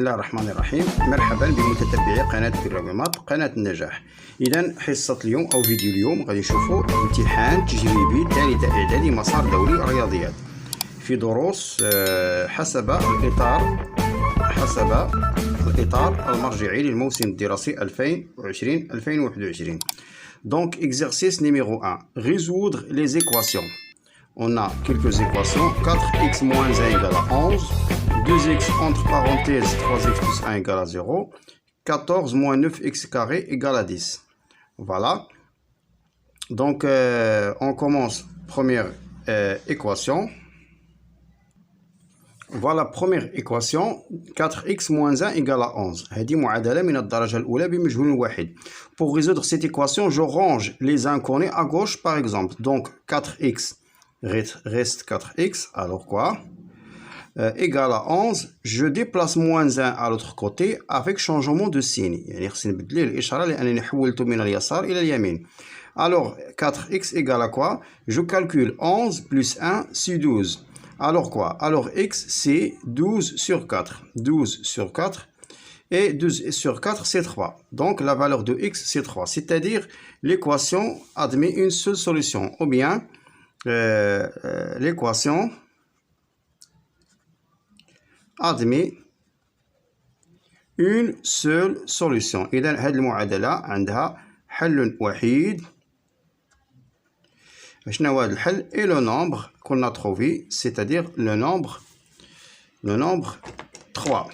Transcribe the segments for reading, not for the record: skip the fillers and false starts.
الله الرحمن الرحيم. مرحبا بمتتبعي قناة كرامات قناة النجاح. إذا حصة اليوم أو فيديو اليوم غادي نشوفوا امتحان تجريبي ثالثة إعدادي مسار دولي رياضيات في دروس حسب الإطار المرجعي للموسم الدراسي 2020-2021. Donc exercice numéro 1, résoudre les équations. On a quelques équations. 4x moins 1 égale à 11. 2x entre parenthèses 3x plus 1 égale à 0. 14 moins 9x carré égale à 10. Voilà. Donc on commence première équation. Voilà première équation. 4x moins 1 égale à 11. هذه معادلة من الدرجة الأولى بمجهول واحد. Pour résoudre cette équation, je range les inconnus à gauche par exemple. Donc 4x reste 4x, alors quoi égale à 11, je déplace moins 1 à l'autre côté avec changement de signe. يعني خصني نبدل الإشارة لأنني حولته من اليسار إلى اليمين. Alors 4x égale à quoi? Je calcule 11 plus 1, c'est 12. Alors quoi? Alors x c'est 12 sur 4. 12 sur 4. Et 12 sur 4 c'est 3. Donc la valeur de x c'est 3. C'est-à-dire l'équation admet une seule solution. Ou bien l'équation admet une seule solution. إذا هذه المعادلة عندها حل وحيد. شنو هو هذا الحل؟ et le nombre qu'on a trouvé, c'est-à-dire le nombre 3.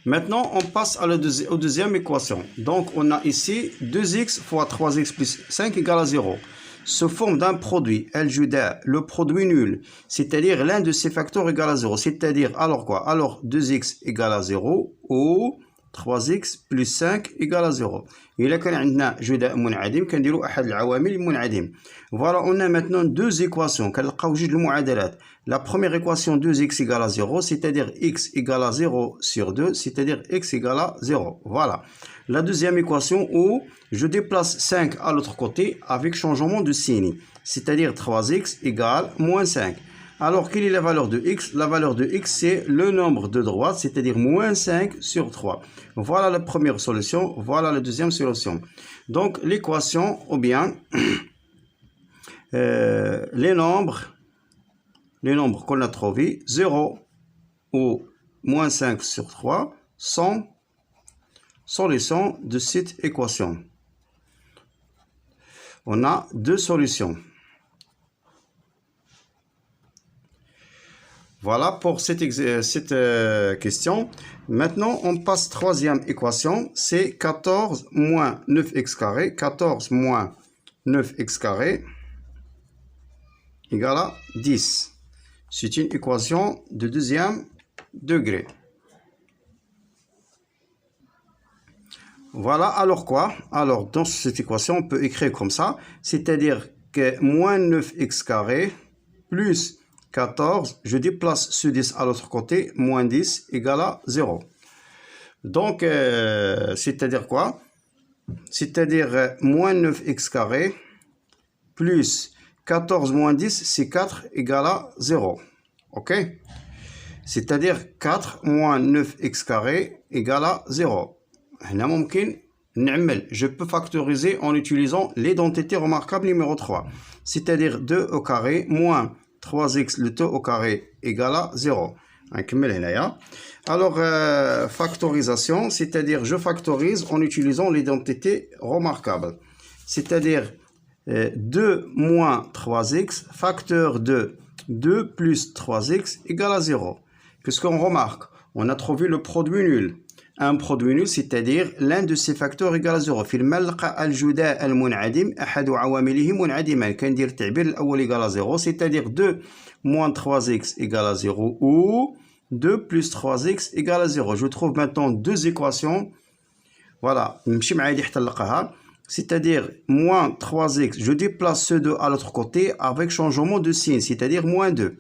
Maintenant, on passe à aux deuxième équation. Donc, on a ici 2x fois 3x plus 5 égale à 0. Se forme d'un produit, الجداء, le produit nul, c'est-à-dire l'un de ces facteurs égale à 0. C'est-à-dire, alors quoi? Alors 2x égale à 0 ou 3x plus 5 égale à 0. إلا كان عندنا جداء منعدم كنديروا أحد العوامل المنعدم. Voilà, on a maintenant deux équations. كنلقاو جوج المعادلات. La première équation 2x égale à 0, c'est-à-dire x égale à 0 sur 2, c'est-à-dire x égale à 0. Voilà. La deuxième équation où je déplace 5 à l'autre côté avec changement de signe, c'est-à-dire 3x égale moins 5. Alors, quelle est la valeur de x? La valeur de x, c'est le nombre de droite, c'est-à-dire moins 5 sur 3. Voilà la première solution, voilà la deuxième solution. Donc, l'équation, ou bien les nombres qu'on a trouvés, 0 ou moins 5 sur 3, sont solutions de cette équation. On a deux solutions. Voilà pour cette question. Maintenant, on passe troisième équation. C'est 14 moins 9x carré. 14 moins 9x carré égale à 10. C'est une équation de deuxième degré. Voilà, alors quoi? Alors, dans cette équation, on peut écrire comme ça. C'est-à-dire que moins 9x carré plus 14, je déplace ce 10 à l'autre côté, moins 10 égale à 0. Donc, c'est-à-dire quoi? C'est-à-dire moins 9x carré plus 14 moins 10, c'est 4 égale à 0. Ok? C'est-à-dire 4 moins 9x carré égale à 0. Je peux factoriser en utilisant l'identité remarquable numéro 3. C'est-à-dire 2 au carré moins 3x le tout au carré égale à 0. Alors, factorisation, c'est-à-dire je factorise en utilisant l'identité remarquable. C'est-à-dire 2 moins 3x, facteur de 2 plus 3x égale à 0. Qu'est-ce qu'on remarque? On a trouvé le produit nul. Un produit nul, c'est-à-dire l'un de ces facteurs égale à 0. في الملقى الجداء المنعدم أحد عوامله منعدما. كندير التعبير الأول égale à 0, c'est-à-dire 2 moins 3x égale à 0 ou 2 plus 3x égale à 0. Je trouve maintenant deux équations. Voilà, نمشي معايا حتى نلقاها. C'est-à-dire moins 3x, je déplace ce 2 à l'autre côté avec changement de signe, c'est-à-dire moins 2.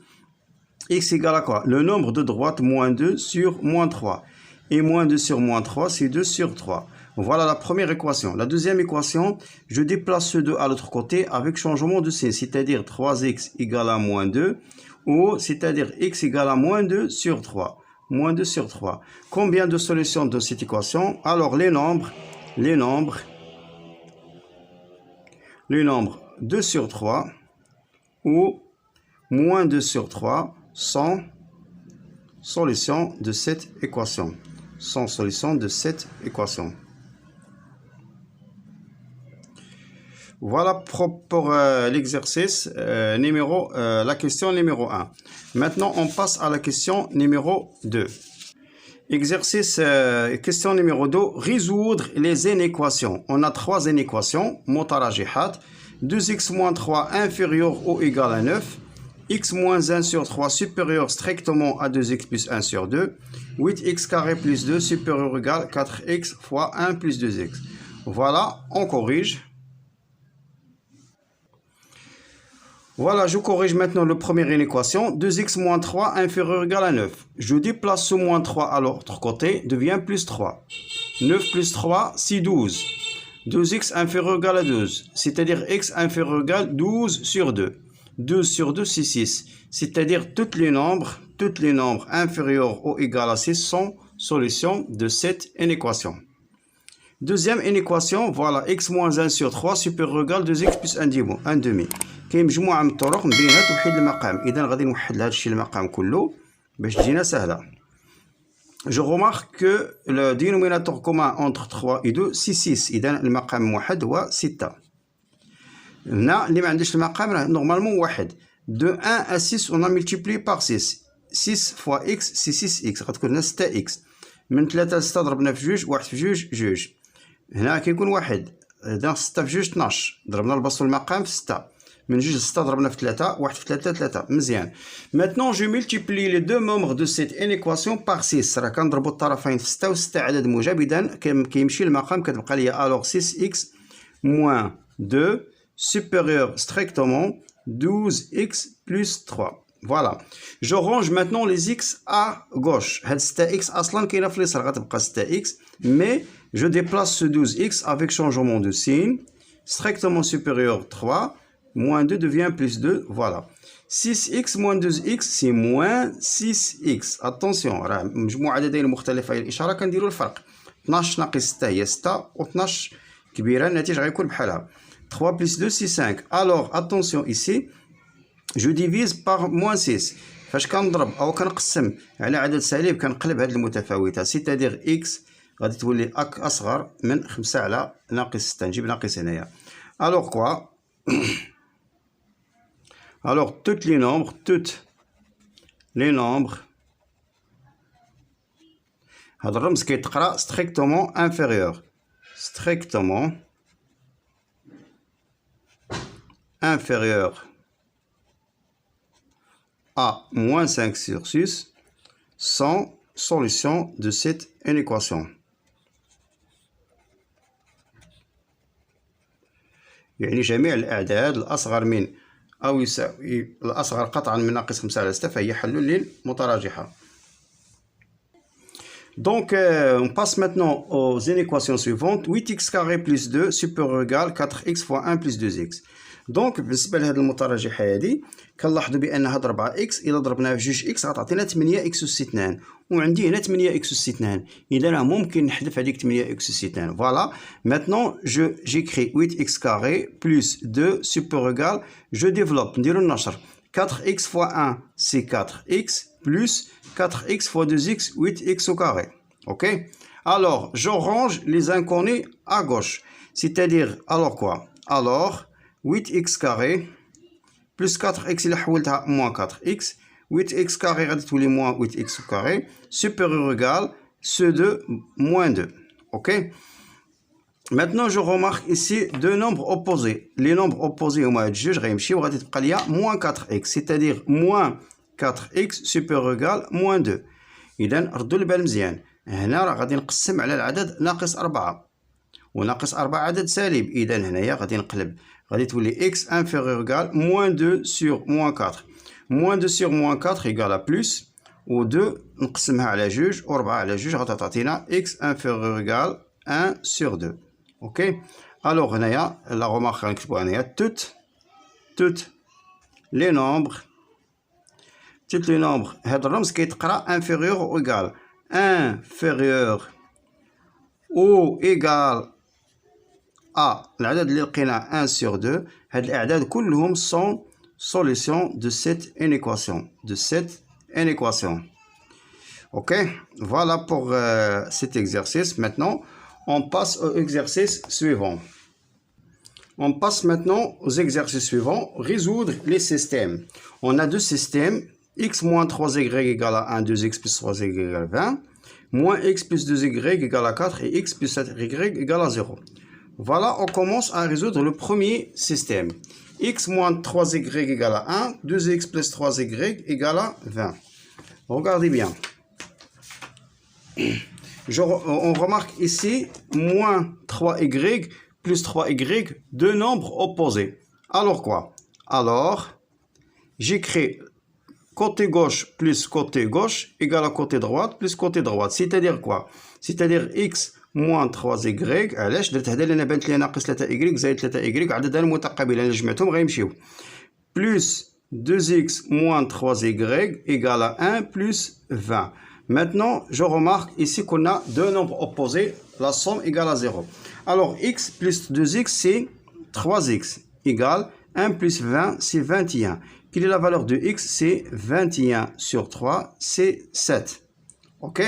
X égale à quoi? Le nombre de droite, moins 2 sur moins 3. Et moins 2 sur moins 3, c'est 2 sur 3. Voilà la première équation. La deuxième équation, je déplace ce 2 à l'autre côté avec changement de signe, c'est-à-dire 3x égale à moins 2, ou c'est-à-dire x égale à moins 2 sur 3. moins 2 sur 3. Combien de solutions de cette équation? Alors, les nombres 2 sur 3 ou moins 2 sur 3 sont solutions de cette équation. Voilà pour l'exercice la question numéro 1. Maintenant, on passe à la question numéro 2. Exercice question numéro 2. Résoudre les inéquations. On a 3 inéquations. Mutarajihat. 2x moins 3 inférieur ou égal à 9. X moins 1 sur 3 supérieur strictement à 2x plus 1 sur 2. 8x carré plus 2 supérieur ou égal à 4x fois 1 plus 2x. Voilà, on corrige. Voilà, je corrige maintenant la première inéquation. 2x moins 3 inférieur ou égal à 9. Je déplace ce moins 3 à l'autre côté, devient plus 3. 9 plus 3, c'est 12. 2x inférieur ou égal à 12. C'est-à-dire x inférieur ou égal à 12 sur 2. 12 sur 2, c'est 6. C'est-à-dire tous les nombres inférieurs ou égal à 6 sont solutions de cette inéquation. Deuxième inéquation, voilà, x moins 1 sur 3 supérieur ou égal à 2x plus 1 demi. كاين مجموعة من الطرق نبينها توحيد المقام. إذا غادي نوحد لهذا الشيء المقام كله باش تجينا سهلة. Je remarque que le dénominateur commun entre 3 et 2 c'est 6. إذا المقام موحد هو 6. هنا اللي ما عندوش المقام راه نورمالمون واحد. De 1 à 6 on a multiplié par 6. 6 fois x c'est 6x غتكون هنا 6x. من 3 ل 6 ضربنا في جوج، واحد في جوج جوج. هنا كيكون واحد. إذا 6 في جوج 12. ضربنا البسط المقام في 6. من جوج ل 6 ضربنا في 3. واحد في 3 3. مزيان. Maintenant je multiplie les deux membres de cette inéquation par 6. راه كنضربوا الطرفين في 6 و 6 عدد موجب. إذا كيمشي المقام كتبقى ليا alors 6x moins 2 supérieur strictement 12x plus 3. Voilà. Je range maintenant les x à gauche. هاد 6x أصلا كاينة في اليسار غتبقى 6x. Mais je déplace ce 12x avec changement de signe. Strictement supérieur 3. Moins 2 devient plus 2. Voilà. 6x moins 2x c'est moins 6x. Attention. راه مجموع عددين مختلفة الإشارة كنديروا الفرق. 12 ناقص 6 هي 6 و 12 كبيرة الناتج غيكون بحالها. 3 plus 2 c'est 5. Alors attention ici. Je divise par moins 6. فاش كنضرب أو كنقسم على عدد سالب كنقلب هاد المتفاوتة. C'est-à-dire x غادي تولي أصغر من 5 على ناقص 6. نجيب ناقص هنايا. Alors quoi? Alors tous les nombres هاد الرمز كيتقرا strictement inférieur à moins 5 sur 6 sont solution de cette inéquation. يعني جميع الأعداد الأصغر من أو يساوي الأصغر قطعا من ناقص 5 على 6 فهي حل للمتراجحة. Donc, on passe maintenant aux inéquations suivantes. 8x carré plus 2 supérieur ou égal 4x fois 1 plus 2x. Donc, بالنسبة لهاد المتراجحة هادي كنلاحظوا بأن هاد 4x إلا ضربناها في 2x غتعطينا 8x أس 2 وعندي هنا 8x أس 2. إذا راه ممكن نحذف هذيك 8x أس 2. Voilà. Maintenant, j'écris 8x carré plus 2 supérieur ou égal. Je développe. نديرو النشر. 4x fois 1 c'est 4x plus 4x fois 2x 8x au carré. Ok? Alors, je range les inconnus à gauche. C'est-à-dire, alors quoi? Alors 8x carré plus 4x إلا حولتها moins 4x 8x carré غادي تولي moins 8x au carré supérieur ou égal ce 2 moins 2. Ok? Maintenant je remarque ici deux nombres opposés. Les nombres opposés هما هاد جوج غيمشيو وغادي تبقى ليا moins 4x c'est-à-dire moins 4x supérieur ou égal moins 2. إذا ردوا البال مزيان. هنا راه غادي نقسم على العدد ناقص 4 وناقص 4 عدد سالب. إذا هنايا غادي نقلب غادي تولي x inférieur ou égal moins 2 sur moins 4. Moins 2 sur moins 4 égale à plus. و 2 نقسمها على جوج و 4 على جوج غادي تعطينا x inférieur ou égal 1 sur 2. Ok? Alors هنايا la remarque غنكتبوها هنايا toutes les nombres petit le nombre هذا الرمز كيتقرا inférieur ou égal inférieur ou égal à العدد اللي لقيناه 1 sur 2 هاد الأعداد كلهم sont solution de cette inéquation. Ok, voilà pour cet exercice. Maintenant, on passe au exercice suivant. On passe maintenant aux exercices suivants. Résoudre les systèmes. On a deux systèmes. X moins 3y égale à 1, 2x plus 3y égale à 20. Moins x plus 2y égale à 4 et x plus 7y égale à 0. Voilà, on commence à résoudre le premier système. X moins 3y égale à 1, 2x plus 3y égale à 20. Regardez bien. On remarque ici moins 3y plus 3y, deux nombres opposés. Alors quoi? Alors, j'écris côté gauche plus côté gauche égale à côté droite plus côté droite. C'est-à-dire quoi? C'est-à-dire x moins 3y. علاش درت هذا؟ لأن بانت لي ناقص 3y زائد 3y عددان متقابلين. أنا جمعتهم غيمشيو. Plus 2x moins 3y égale à 1 plus 20. Maintenant, je remarque ici qu'on a deux nombres opposés. La somme égale à 0. Alors, x plus 2x, c'est 3x égale 1 plus 20, c'est 21. Quelle est la valeur de x? C'est 21 sur 3, c'est 7. Ok?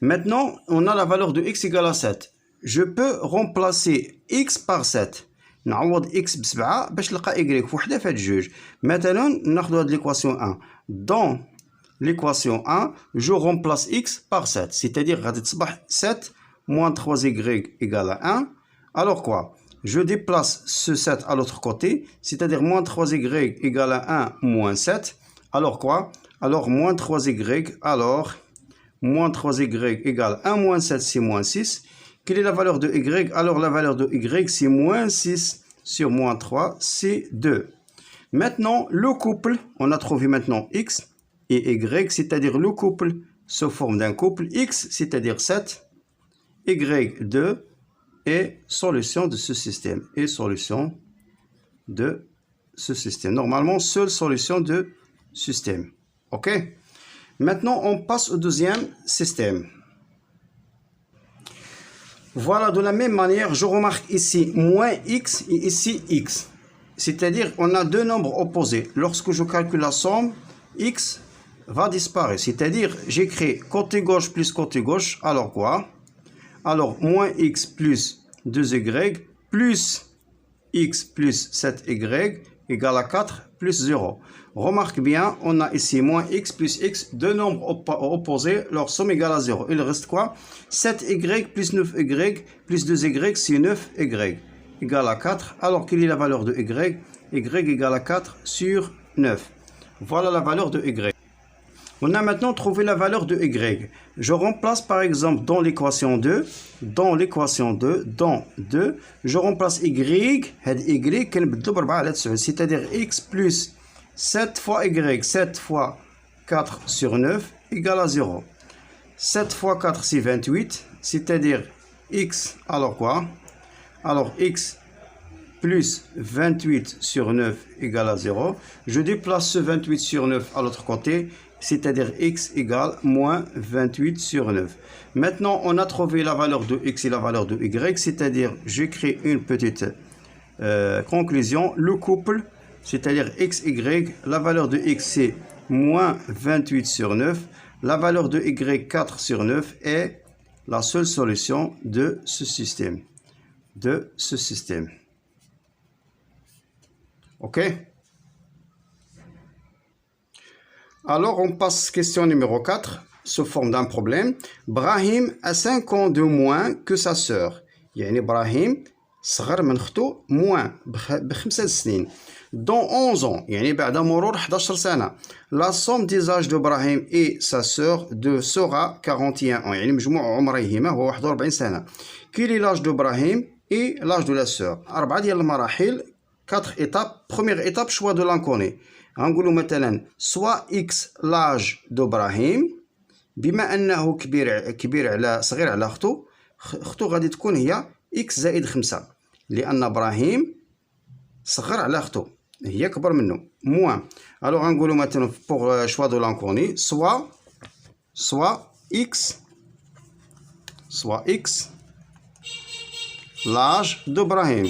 Maintenant, on a la valeur de x égale à 7. Je peux remplacer x par 7. نعوض x ب7 باش نلقى y في وحده في هاد الجوج. مثلا ناخذ هاد l'équation 1. Dans l'équation 1, je remplace x par 7. C'est-à-dire غادي تصبح 7 moins 3y égale à 1. Alors quoi? Je déplace ce 7 à l'autre côté, c'est-à-dire moins 3y égale à 1 moins 7. Alors quoi? Alors moins 3y, alors moins 3y égale 1 moins 7, c'est moins 6. Quelle est la valeur de y? Alors la valeur de y, c'est moins 6 sur moins 3, c'est 2. Maintenant, le couple, on a trouvé maintenant x et y, c'est-à-dire le couple sous forme d'un couple. X, c'est-à-dire 7, y 2, et solution de ce système. Et solution de ce système. Normalement, seule solution de système. OK? Maintenant, on passe au deuxième système. Voilà, de la même manière, je remarque ici moins x et ici x. C'est-à-dire, on a deux nombres opposés. Lorsque je calcule la somme, x va disparaître. C'est-à-dire, j'écris côté gauche plus côté gauche. Alors quoi? Alors, moins x plus 2y plus x plus 7y égale à 4 plus 0. Remarque bien, on a ici moins x plus x, deux nombres opposés, leur somme égale à 0. Il reste quoi? 7y plus 9y plus 2y, c'est 9y égale à 4. Alors, quelle est la valeur de y? Y égale à 4 sur 9. Voilà la valeur de y. On a maintenant trouvé la valeur de y. Je remplace par exemple dans l'équation 2, je remplace y, c'est-à-dire x plus 7 fois y, 7 fois 4 sur 9 égale à 0. 7 fois 4 c'est 28, c'est-à-dire x, alors quoi? Alors x plus 28 sur 9 égale à 0. Je déplace ce 28 sur 9 à l'autre côté, c'est-à-dire x égale moins 28 sur 9. Maintenant, on a trouvé la valeur de x et la valeur de y, c'est-à-dire j'écris une petite conclusion. Le couple, c'est-à-dire x, y, la valeur de x c'est moins 28 sur 9, la valeur de y 4 sur 9 est la seule solution de ce système. OK? Alors, on passe question numéro 4, sous forme d'un problème. Brahim a 5 ans de moins que sa sœur. يعني Brahim صغر من ختو moins ب5 سنين. Dans 11 ans, يعني بعد مرور 11 سنة. La somme des âges de Brahim et sa sœur sera 41 ans. يعني مجموع عمريهما هو 41 سنة. Quel est l'âge de Brahim et l'âge de la sœur? 4 ديال المراحل, 4 étapes. Première étape, choix de l'inconnu. غنقولوا مثلا soit x l'âge d'Ibrahim بما انه صغير على اختو غادي تكون هي x زائد 5 لان ابراهيم صغر على اختو. هي أكبر منه moins. Alors نقولو maintenant pour choix de l'inconnu soit x l'âge d'Ibrahim.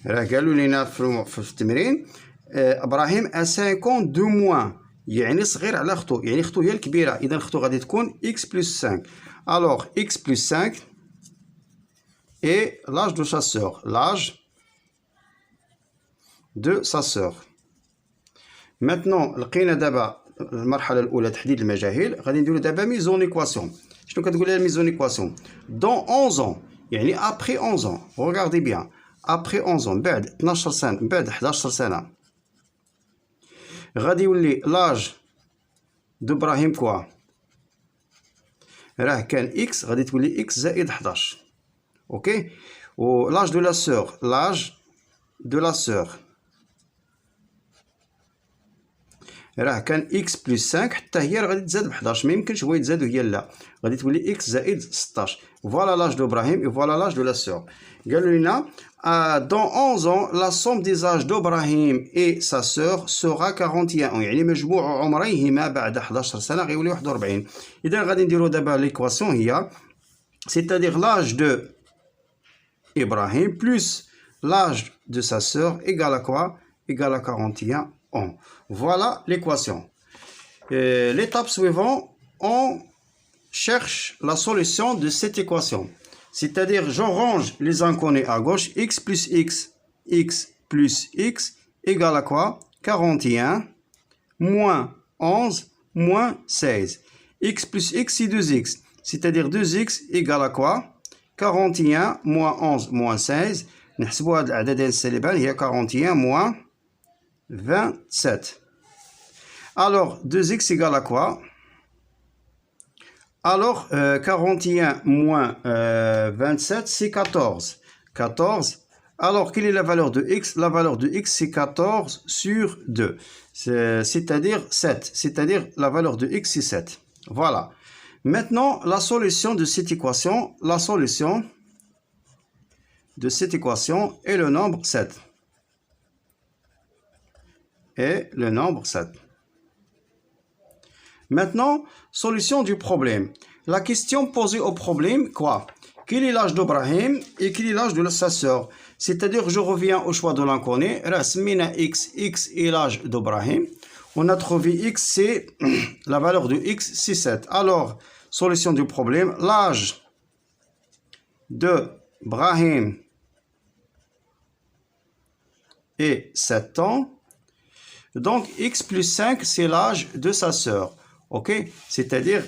راه قالوا لينا في التمرين ابراهيم ا 5 دو موان، يعني صغير على اختو، يعني اختو هي الكبيره، اذا اختو غادي تكون x بلس 5. alors x بلس 5 et l'âge de sa sœur, l'âge de sa sœur. maintenant لقينا دابا المرحله الاولى تحديد المجاهيل، غادي نديرو دابا ميزون ايكواسيون. شنو كتقول لنا ميزون ايكواسيون؟ dans 11 ans، يعني après 11 ans. regardez bien، après 11 ans بعد 12 سنه، بعد 11 سنه غادي يولي لاج دابراهيم كوا، راه كان اكس غادي تولي اكس زائد 11. اوكي. و لاج دو لا سور، لاج دو لا سور راه كان اكس بلس 5، حتى هي راه غادي تزاد ب 11، ما يمكنش هو يتزاد وهي لا، غادي تولي اكس زائد 16. فوالا لاج دو ابراهيم، فوالا لاج دو لا سور. قالوا لنا dans 11 ans la somme des âges d'Ibrahim et sa sœur sera 41 ans، يعني مجموع عمريهما بعد 11 سنه غيولي 41. اذا غادي نديرو دابا ليكواسيون هي c'est-à-dire l'âge de Ibrahim plus l'âge de sa sœur égale à quoi? Égale à 41 ans. Voilà l'équation. L'étape suivante, on cherche la solution de cette équation. C'est-à-dire, je range les inconnus à gauche. X plus x plus x égale à quoi? 41 moins 11 moins 16. X plus x, c'est 2x. C'est-à-dire 2x égale à quoi? 41 moins 11 moins 16. نحسبوا هاد الأعدادين السالبان هي 41 moins 27. Alors 2x égale à quoi? Alors 41 moins 27 c'est 14. 14. Alors quelle est la valeur de x? La valeur de x c'est 14 sur 2. C'est-à-dire 7. C'est-à-dire la valeur de x c'est 7. Voilà. Maintenant la solution de cette équation. La solution de cette équation est le nombre 7. Et le nombre 7. Maintenant, solution du problème. La question posée au problème, quoi? Quel est l'âge d'Ibrahim et quel est l'âge de sa sœur? C'est-à-dire, je reviens au choix de l'inconnu. Rasmina x est l'âge d'Ibrahim. On a trouvé x, c'est la valeur de x, c'est 7. Alors, solution du problème, l'âge de Ibrahim est 7 ans. Donc, x plus 5, c'est l'âge de sa sœur. Ok? C'est-à-dire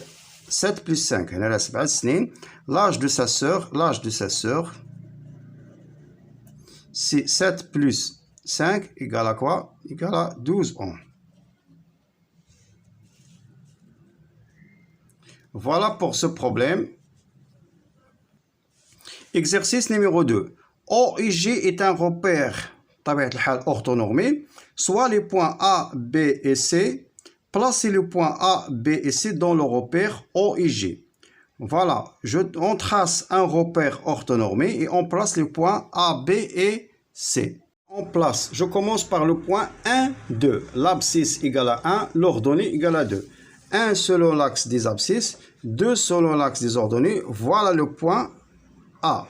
7 plus 5. L'âge de sa sœur, c'est 7 plus 5 égale à quoi? Égale à 12 ans. Voilà pour ce problème. Exercice numéro 2. O et G est un repère orthonormé, soit les points A, B et C. Placez le point A, B et C dans le repère O et G. Voilà, on trace un repère orthonormé et on place les points A, B et C. On place, je commence par le point 1, 2. L'abscisse égale à 1, l'ordonnée égale à 2. 1 selon l'axe des abscisses, 2 selon l'axe des ordonnées. Voilà le point A.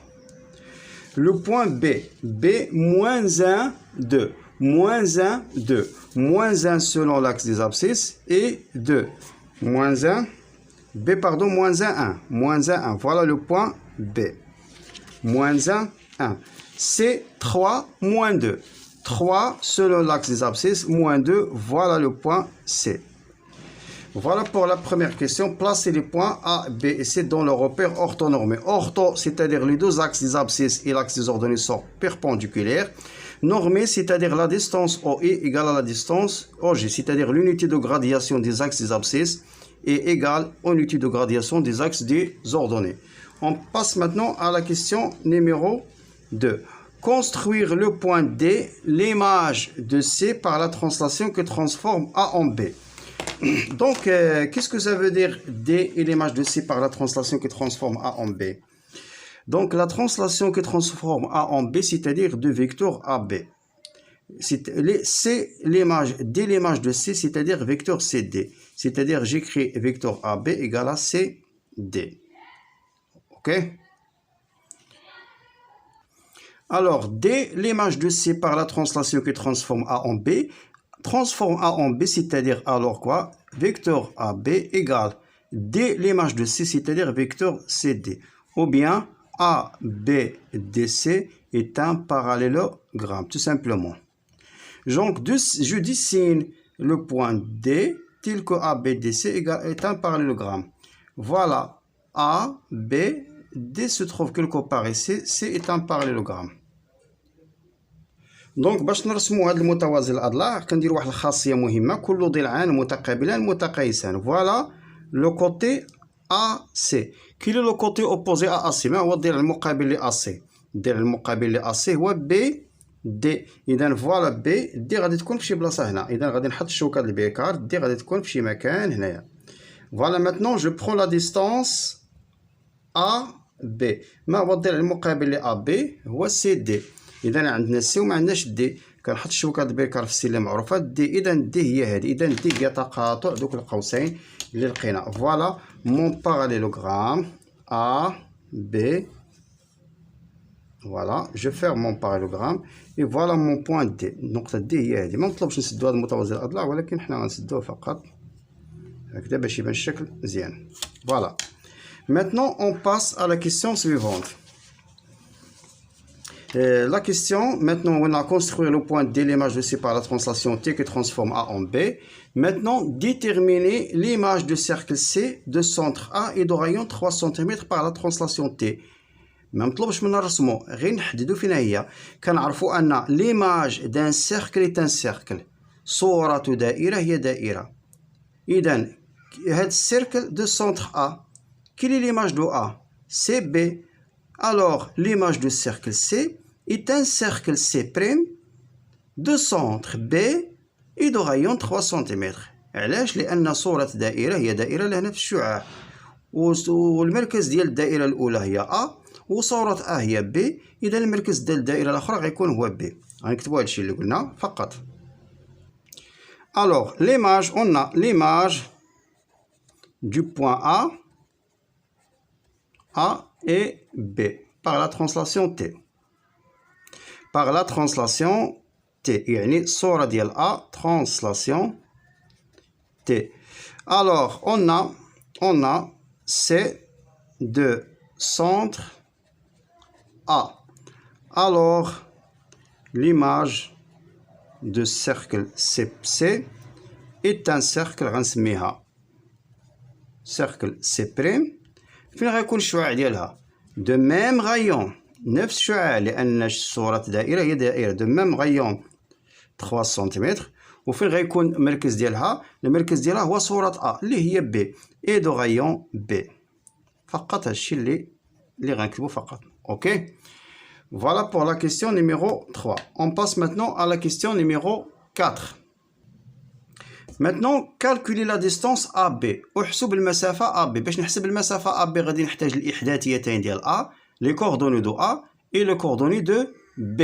Le point B, B moins 1, 2. Moins 1, 2. Moins 1 selon l'axe des abscisses et 2. Moins 1, B pardon, moins 1, 1. Moins 1, 1. Voilà le point B. Moins 1, 1. C, 3, moins 2. 3 selon l'axe des abscisses, moins 2. Voilà le point C. Voilà pour la première question. Placez les points A, B et C dans le repère orthonormé. Ortho, c'est-à-dire les deux axes des abscisses et l'axe des ordonnées sont perpendiculaires. Normé, c'est-à-dire la distance OE égale à la distance OG, c'est-à-dire l'unité de gradation des axes des abscisses est égale à l'unité de gradation des axes des ordonnées. On passe maintenant à la question numéro 2. Construire le point D, l'image de C par la translation que transforme A en B. Donc, qu'est-ce que ça veut dire D et l'image de C par la translation qui transforme A en B? Donc la translation qui transforme A en B, c'est-à-dire de vecteur AB. L'image, dès l'image de C, c'est-à-dire vecteur CD. C'est-à-dire j'écris vecteur AB égale à CD. Ok? Alors, dès l'image de C par la translation qui transforme A en B, transforme A en B, c'est-à-dire alors quoi? Vecteur AB égale dès l'image de C, c'est-à-dire vecteur CD. Ou bien ABDC est un parallélogramme, tout simplement. Donc, je dessine le point D tel que ABDC est un parallélogramme. Voilà, ABD se trouve quelque part ici, C est un parallélogramme. دونك باش نرسموا هذا المتوازي الاضلاع كنديروا واحد الخاصيه مهمه كل ضلعان متقابلان متقايسان فوالا لو كوتي ا سي كي لو كوتي اوبوزي ا سي ما هو الضلع المقابل ل سي الضلع المقابل ل سي هو بي دي اذا فوالا بي دي غادي تكون في شي بلاصه هنا اذا غادي نحط الشوكه البيكار دي غادي تكون في شي مكان هنايا فوالا ماتنون جو برون لا ديستانس ا بي ما هو الضلع المقابل ل ا بي هو سي دي اذا عندنا سي وما عندناش دي كنحط الشوكه البيكار في السي اللي معروفه دي اذا دي هي هذه اذا دي هي تقاطع دوك القوسين اللي لقينا فوالا مون باراليلوغرام ا بي فوالا جو فير مون باراليلوغرام اي فوالا مون بوين دي النقطه دي هي هذه ما نطلبش نسدو هذا المتوازي الاضلاع ولكن حنا غنسدوه فقط هكذا باش يبان الشكل مزيان فوالا maintenant on passe à la question suivante. La question, maintenant on a construit le point D, l'image de C par la translation T qui transforme A en B. Maintenant, déterminer l'image de cercle C de centre A et de rayon 3 cm par la translation T. ما نطلبش من نرسمو غير نحددو فين هي كنعرفوا ان l'image d'un cercle est un cercle صورة دائرة هي دائرة إذا هاد السيركل دو سونتر A quelle est l'image de A c'est B. Alors, l'image du cercle C est un cercle C' de centre B et de rayon 3 cm. علاش؟ لأن صورة دائرة هي دائرة لهنا في الشعاع والمركز ديال الدائرة الأولى هي A وصورة A هي B إذا المركز ديال الدائرة الأخرى غيكون هو B. غنكتبو هادشي اللي قلنا فقط. Alors, l'image, on a l'image du point A et B par la translation T. Par la translation T يعني صورة ديال A translation T. Alors on a C de centre A. Alors l'image de cercle C est un cercle غنسميها cercle C'. فين غيكون الشعاع ديالها دو ميم غايون نفس الشعاع لان الصورة دائرة هي دائرة دو ميم غايون 3 سنتيمتر وفين غيكون المركز ديالها المركز ديالها هو صورة A اللي هي B اي دو غايون B فقط هادشي اللي غنكتبو فقط اوكي. Voilà pour la question numéro 3. On passe maintenant à la question numéro 4. Maintenant, calculer la distance AB. احسب المسافة AB. باش نحسب المسافة AB غادي نحتاج الإحداثيتين ديال A, les coordonnées de A et les coordonnées de B.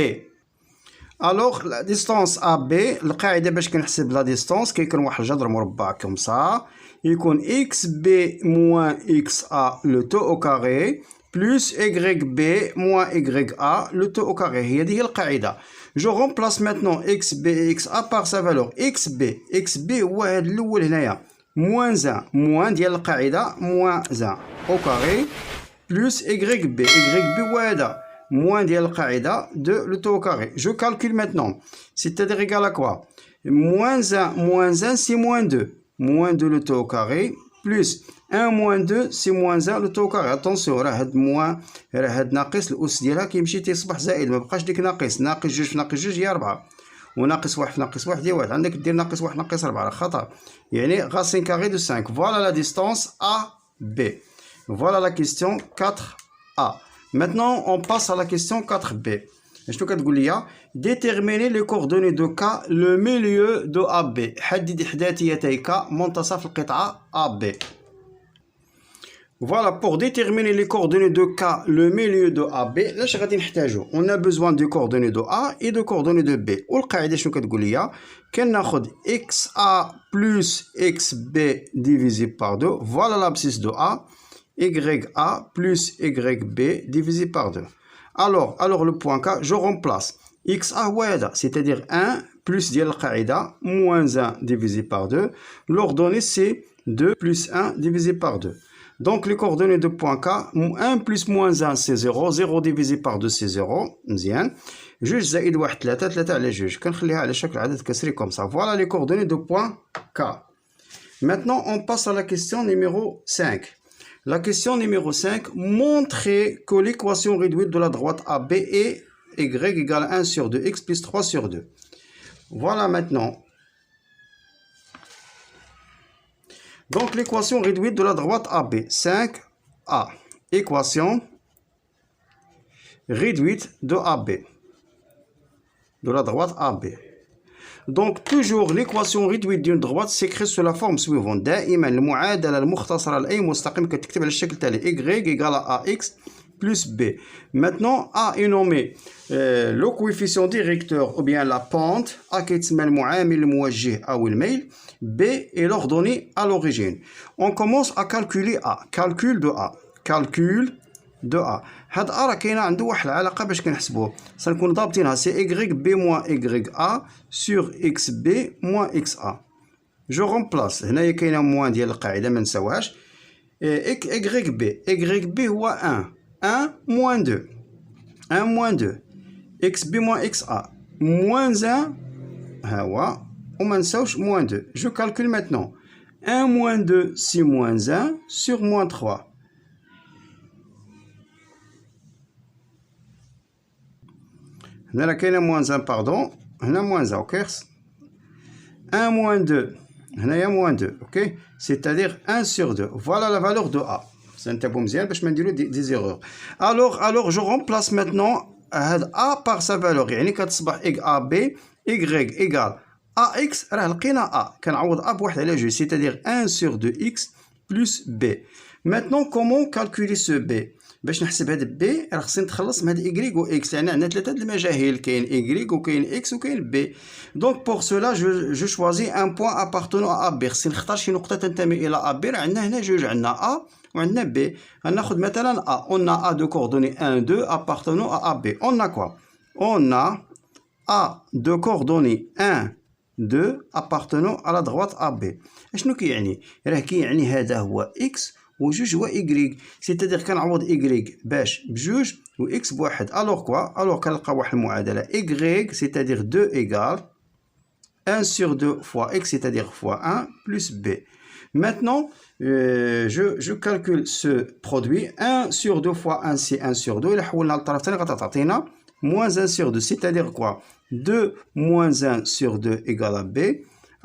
Alors, la distance AB, القاعدة باش كنحسب la distance كيكون واحد الجذر مربع كم ça يكون XB moins XA le taux au carré plus YB moins YA le taux au carré. هي القاعدة. Je remplace maintenant XB et XA par sa valeur. XB هو هاد الأول هنايا moins 1 moins ديال القاعدة moins 1 au carré plus YB هو هذا moins ديال القاعدة de le taux au carré. Je calcule maintenant. C'est-à-dire égal à quoi? Moins 1 c'est moins 2. Moins 2 le taux au carré plus 1 moins 2 c'est moins 1 le taux au carré. Attention راه هاد موان راه هاد ناقص الأس ديالها كيمشي تيصبح زائد مبقاش ديك ناقص جوج في ناقص جوج هي 4 وناقص واحد في ناقص واحد هي 1 عندك دير ناقص واحد ناقص 4 خطأ يعني غاسين كاري دو 5. Voilà la distance AB. Voilà la question 4A. Maintenant on passe à la question 4B. شنو كتقول ليا déterminer les coordonnées de K le milieu de AB. حدد إحداثيتي K منتصف القطعة AB. Voilà, pour déterminer les coordonnées de K, le milieu de AB, on a besoin des coordonnées de A et de coordonnées de B. والقاعدة شنو كتقول ليا؟ كناخد XA plus XB divisé par 2. Voilà l'abscisse de A. YA plus YB divisé par 2. Alors le point K, je remplace XA هو c'est-à-dire 1 plus ديال القاعدة moins 1 divisé par 2. L'ordonnée c'est 2 plus 1 divisé par 2. Donc les coordonnées de point K, 1 plus moins 1 c'est 0, 0 divisé par 2 c'est 0, مزيان. 2 زائد 1 3, 3 على 2, كنخليها على شكل عدد كسري comme ça. Voilà les coordonnées de point K. Maintenant on passe à la question numéro 5. La question numéro 5, montrer que l'équation réduite de la droite AB est y égale 1 sur 2x plus 3 sur 2. Voilà maintenant. Donc l'équation réduite de la droite AB, 5A. Équation réduite de AB, de la droite AB. Donc toujours l'équation réduite d'une droite s'écrit sous la forme suivante. دائما المعادلة المختصرة لأي مستقيم كتكتب على الشكل التالي y égale ax plus b. Maintenant a est nommé le coefficient directeur ou bien la pente. A كيتسمى المعامل الموجه أو الميل. B est l'ordonnée à l'origine. On commence à calculer A. Calcul de A. Calcul de A. هاد A راه كاينه عنده واحد العلاقه باش كنحسبوه سنكون ضابطينها سي y b moins y a sur xb moins xa. جو رومبلاس هنايا كاينه موان ديال القاعده ما نساوهاش. y b هو 1 moins 2 1 moins 2 xb moins xa moins 1 ها هو وما نساوش moins 2. Je calcule maintenant 1 moins 2 c'est moins 1 sur moins 3. هنا راه كاينه موان 1 باردون هنا موان 1 اوكي 1 موان 2 هنايا موان 2 اوكي c'est-à-dire 1 sur 2. Voilà la valeur de A. سنتبعوا مزيان باش ما نديرو دي زيرور. alors je remplace maintenant هاد A par sa valeur يعني كتصبح AB y égale AX راه لقينا A كنعوض A بواحد على جوج c'est-à-dire 1 sur 2x plus B. Maintenant comment calculer ce B؟ باش نحسب هاد بي راه خصني نتخلص من هاد إيكغيك و إكس لأن عندنا ثلاثة د المجاهيل كاين إيكغيك وكاين إكس وكاين بي. دونك بوغ سولا جو شوازي أن بوان أبارتونون أ بي. خصني نختار شي نقطة تنتمي إلى أ بي. راه عندنا هنا جوج عندنا أ وعندنا بي. غناخد مثلا أ. أون أ دو كوردوني 1 2 أبارتونون أ بي. أون أ كوا؟ أون أ دو كوردوني 1 2 أبارتونون على droite أ بي. اشنو كيعني؟ راه كيعني هذا هو إكس وجوج هو إيكغيك سيتادير كنعوض إيكغيك باش بجوج و إكس بواحد. ألوغ كوا؟ ألوغ كنلقى واحد المعادلة إيكغيك سيتادير 2 إيكال 1 sur 2 fois x c'est-à-dire fois 1 plus b. Maintenant je calcule ce produit 1 sur 2 fois 1 c'est 1 sur 2 إلا حولنا للطرف الثاني غتعطينا moins 1 sur 2 c'est-à-dire quoi 2 moins 1 sur 2 égale à b.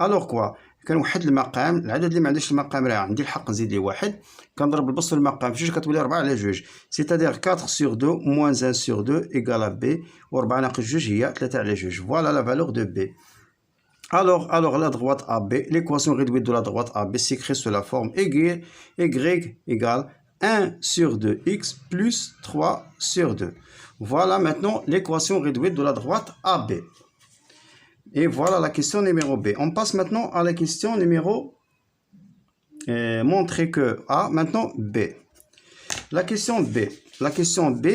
ألوغ كوا؟ كنوحد المقام العدد اللي ما عندوش المقام راه عندي الحق نزيد ليه واحد كنضرب البسط في المقام في جوج كتولي 4 على جوج سيتادير 4 sur 2 moins 1 sur 2 égale à b و 4 ناقص جوج هي 3 على جوج. Voilà la valeur de b. Alors la droite AB, l'équation réduite de la droite AB s'écrit sous la forme y égale 1 sur 2x plus 3 sur 2. Voilà maintenant l'équation réduite de la droite AB. Et voilà la question numéro B. On passe maintenant à la question numéro montrer que A, maintenant B. La question B. La question B,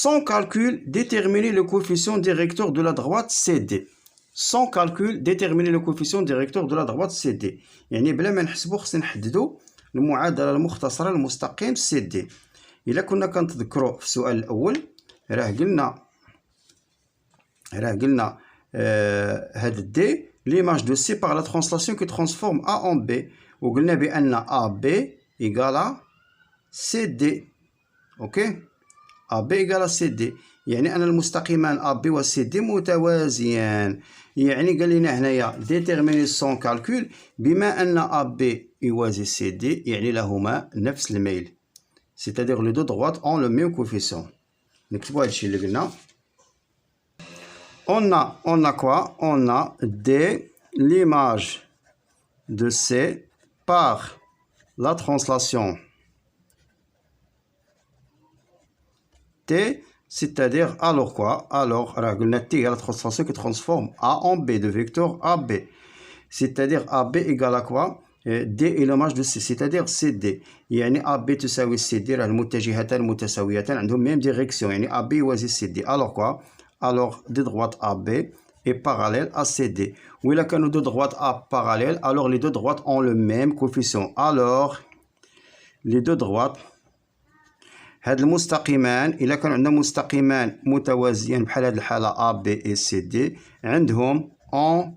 sans calcul, déterminer le coefficient directeur de la droite CD. Sans calcul, déterminer le coefficient directeur de la droite CD. يعني بلا ما نحسبو خصنا نحددو المعادلة المختصرة للمستقيم CD. إلا كنا كنتذكروا في السؤال الأول راه قلنا هاد دي l'image de C par la translation qui transforme A en B وقلنا بأن AB égale CD. اوكي AB égale CD يعني أن المستقيمان AB و CD متوازيان. يعني قال لنا هنايا déterminer sans calcul بما أن AB يوازي CD يعني لهما نفس الميل c'est-à-dire les deux droites ont le même coefficient. نكتبو هادشي اللي قلنا. On a quoi? On a D, l'image de C par la translation T, c'est-à-dire, alors quoi? Alors, T est la translation qui transforme A en B, de vecteur AB. C'est-à-dire, AB égale à quoi? D est l'image de C, c'est-à-dire CD. يعني AB تساوي CD، المتجهتان متساويتان عندهم même direction، يعني AB يوازي CD. Alors quoi? Alors, de droite AB est parallèle à CD. Ou là, quand nous deux droites A parallèles, alors les deux droites ont le même coefficient. Alors, les deux droites هاد المستقيمان إلا كان عندنا مستقيمان متوازيان بحال هاد الحالة A, B et C, D عندهم ont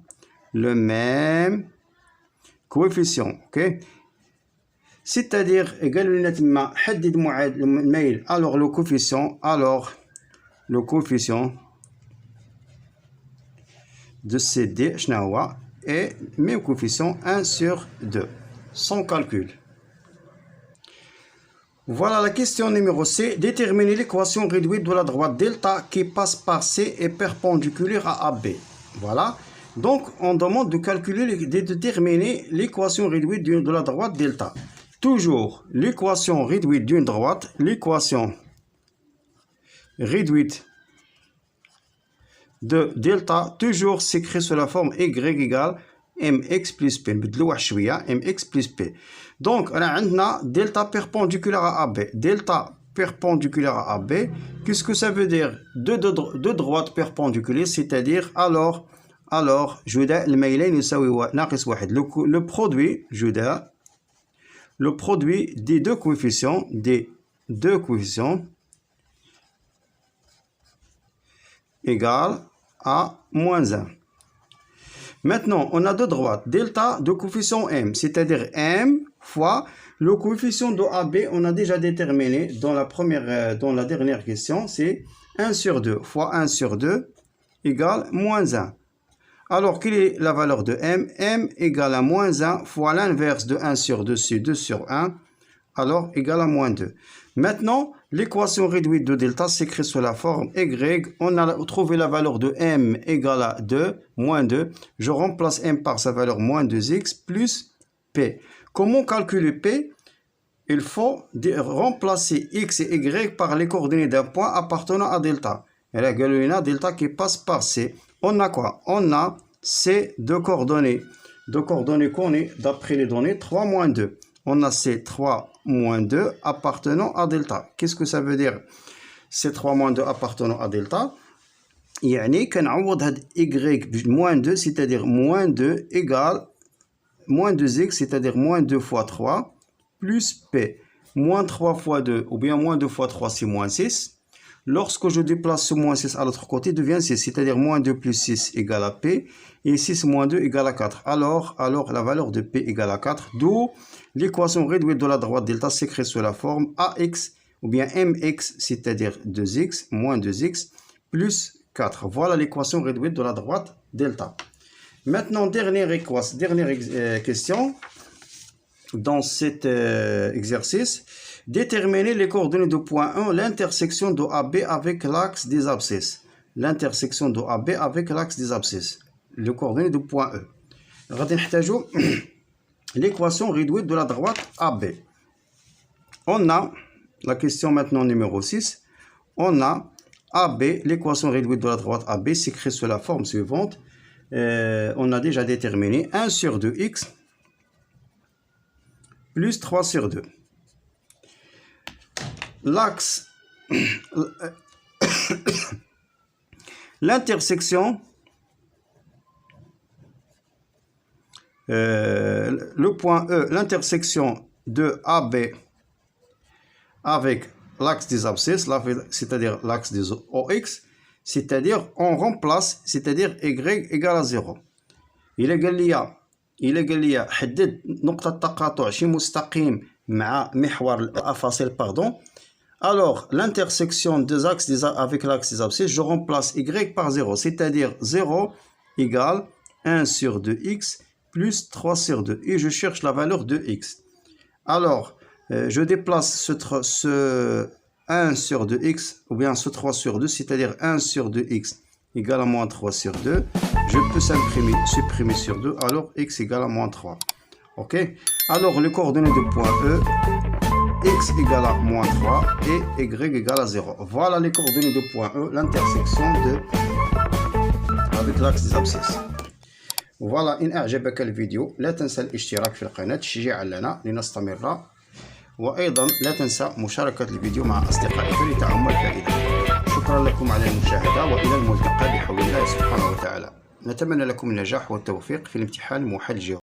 le même coefficient. ok. C'est-à-dire قالوا لنا تما حدد معادل الميل. alors le coefficient de CD شنو هو؟ est même coefficient 1 sur 2 sans calcul. Voilà la question numéro C. Déterminer l'équation réduite de la droite delta qui passe par C et perpendiculaire à AB. Voilà. Donc, on demande de calculer, de déterminer l'équation réduite de la droite delta. Toujours, l'équation réduite d'une droite, l'équation réduite de delta, toujours s'écrit sous la forme y égale mx plus p. mx plus p. Donc, on a delta perpendiculaire à AB. Delta perpendiculaire à AB, qu'est-ce que ça veut dire? Deux droites perpendiculaires, c'est-à-dire, alors, جداء الميلين يساوي ناقص واحد. Le produit, جداء, le produit des deux coefficients, égale à moins 1. Maintenant, on a deux droites, delta de coefficient m, c'est-à-dire m fois le coefficient de AB, on a déjà déterminé dans la dernière question, c'est 1 sur 2 fois 1 sur 2 égale moins 1. Alors, quelle est la valeur de m? m égale à moins 1 fois l'inverse de 1 sur 2, c'est 2 sur 1, alors égale à moins 2. Maintenant, l'équation réduite de delta s'écrit sous la forme y. On a trouvé la valeur de m égale à 2, moins 2. Je remplace m par sa valeur moins 2x plus p. Comment calculer p? Il faut remplacer x et y par les coordonnées d'un point appartenant à delta. Et là, delta qui passe par c. On a quoi? On a c de coordonnées. De coordonnées qu'on est d'après les données 3 moins 2. On a C3 moins 2 appartenant à delta. Qu'est-ce que ça veut dire? C3 moins 2 appartenant à delta. يعني كنعوض هاد y moins 2, c'est-à-dire moins 2 égale moins 2x, c'est-à-dire moins 2 fois 3 plus p. Moins 3 fois 2 ou bien moins 2 fois 3 c'est moins 6. Lorsque je déplace ce moins 6 à l'autre côté, devient 6, c'est-à-dire moins 2 plus 6 égale à p, et 6 moins 2 égale à 4. Alors la valeur de p égale à 4, d'où l'équation réduite de la droite delta s'écrit sous la forme ax, ou bien mx, c'est-à-dire 2x, moins 2x, plus 4. Voilà l'équation réduite de la droite delta. Maintenant, dernière question dans cet exercice. Déterminer les coordonnées de point 1, l'intersection de AB avec l'axe des abscisses. L'intersection de AB avec l'axe des abscisses. Les coordonnées de point E. غادي نحتاجو l'équation réduite de la droite AB. On a la question maintenant numéro 6. On a AB, l'équation réduite de la droite AB s'écrit sous la forme suivante. On a déjà déterminé 1 sur 2x plus 3 sur 2. L'axe, l'intersection, le point E, l'intersection de AB avec l'axe des abscisses, c'est-à-dire l'axe des OX, c'est-à-dire on remplace, c'est-à-dire y égale à 0. إلا قال لي حدد نقطة تقاطع شي مستقيم مع محور الأفاصيل alors l'intersection des axes avec l'axe des abscisses, je remplace y par 0, c'est-à-dire 0 égale 1 sur 2x plus 3 sur 2 et je cherche la valeur de x. Alors je déplace ce 1 sur 2x ou bien ce 3 sur 2, c'est-à-dire 1 sur 2x égale à moins 3 sur 2. Je peux supprimer sur 2, alors x égale à moins 3. Ok. Alors, les coordonnées de point E, x égale à moins 3 et y égale à 0. Voilà les coordonnées de point E, l'intersection avec l'axe des abscisses. Voilà. إن أعجبك الفيديو لا تنسى الاشتراك في القناة تشجيعا لنا لنستمر، وأيضا لا تنسى مشاركة الفيديو مع أصدقائك لتعم الفائدة. شكرا لكم على المشاهدة، وإلى الملتقى بحول الله سبحانه وتعالى. نتمنى لكم النجاح والتوفيق في الامتحان الموحد الجوي.